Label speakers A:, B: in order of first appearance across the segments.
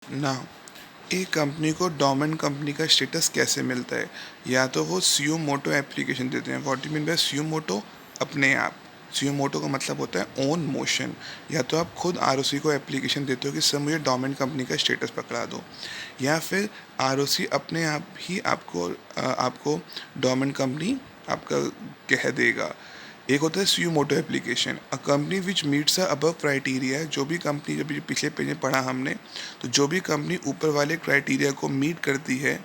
A: Now एक company को domain company का स्टेटस कैसे मिलता है? या तो वो सुयो मोटो एप्लीकेशन देते हैं। व्हाट यू मीन बाय सुयो मोटो? अपने आप। सुयो मोटो का मतलब होता है ओन मोशन। या तो आप खुद आर को एप्लीकेशन देते हो कि सर मुझे डोमेन कंपनी का स्टेटस पकड़ा दो, या फिर आर अपने आप ही आपको डोमेन कंपनी आपका कह देगा। एक होता है suo motu application, a company which meets a above criteria. जो भी कंपनी, जब पिछले पेज में पढ़ा हमने, तो जो भी कंपनी ऊपर वाले क्राइटेरिया को मीट करती है,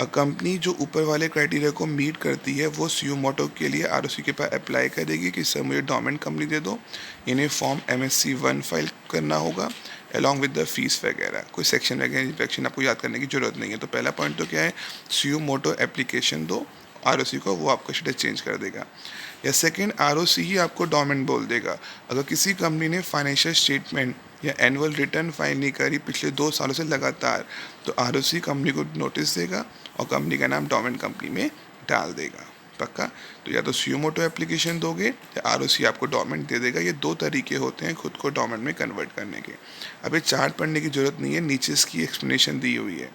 A: कंपनी जो ऊपर वाले क्राइटेरिया को मीट करती है वो सीयू मोटो के लिए आर के पास अप्लाई करेगी कि सर मुझे डोमेन कंपनी दे दो। इन्हें फॉर्म MSC1 फाइल करना होगा अलॉन्ग विद द फीस वगैरह। कोई सेक्शन वगैरह इंस्पेक्शन आपको याद करने की जरूरत नहीं है। तो पहला पॉइंट तो क्या है, सीयू मोटो एप्लीकेशन दो आर को, वो आपका स्टेटस चेंज कर देगा। या सेकेंड, आर ही आपको डोमेन बोल देगा। अगर किसी कंपनी ने फाइनेंशियल स्टेटमेंट या एनुअल रिटर्न फाइल नहीं करी पिछले 2 सालों से लगातार, तो आर कंपनी को नोटिस देगा और कंपनी का नाम डोमेन कंपनी में डाल देगा। पक्का? तो या तो सुयो मोटो एप्लीकेशन दोगे या आर आपको डोमेन दे देगा। ये 2 तरीके होते हैं खुद को डोमेन में कन्वर्ट करने के। अब ये चार्ट पढ़ने की जरूरत नहीं है, नीचे इसकी एक्सप्लेनेशन दी हुई है।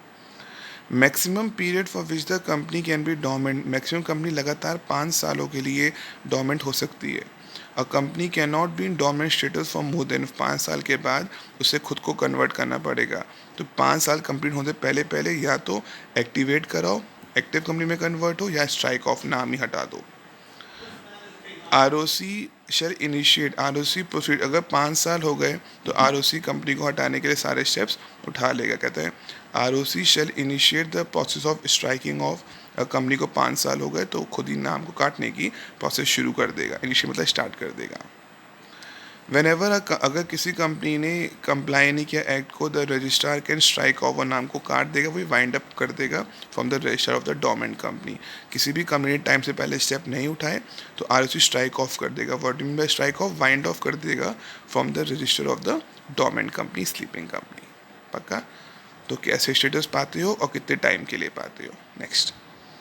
A: Maximum period for which the company can be डोमेंट। Maximum company लगातार 5 सालों के लिए डोमेंट हो सकती है। A company can not be in डोमेंट status for more than 5 साल के बाद उसे खुद को कन्वर्ट करना पड़ेगा। तो 5 साल कंप्लीट होने पहले पहले या तो एक्टिवेट कराओ, एक्टिव कंपनी में कन्वर्ट हो, या स्ट्राइक ऑफ, नाम ही हटा दो। Are O C shell initiate, are O C proceed. अगर 5 साल हो गए तो आर ओ सी कंपनी को हटाने के लिए सारे स्टेप्स उठा लेगा। कहते हैं R O C shell initiate the process of striking off. Company को 5 साल हो गए तो खुद ही नाम को काटने की प्रोसेस शुरू कर देगा। इनिशिएट मतलब स्टार्ट कर देगा। वेन एवर, अगर किसी कंपनी ने कंप्लाई नहीं किया एक्ट को, the registrar can strike off, और नाम को काट देगा, वही वाइंड अप कर देगा from the register of the domain company. किसी भी कंपनी ने टाइम से पहले स्टेप नहीं उठाए तो आर स्ट्राइक ऑफ कर देगा। What mean by strike off? Wind of कर देगा from the register of the domain company, sleeping company. पक्का? तो कैसे स्टेटस पाते हो और कितने टाइम के लिए पाते हो? नेक्स्ट।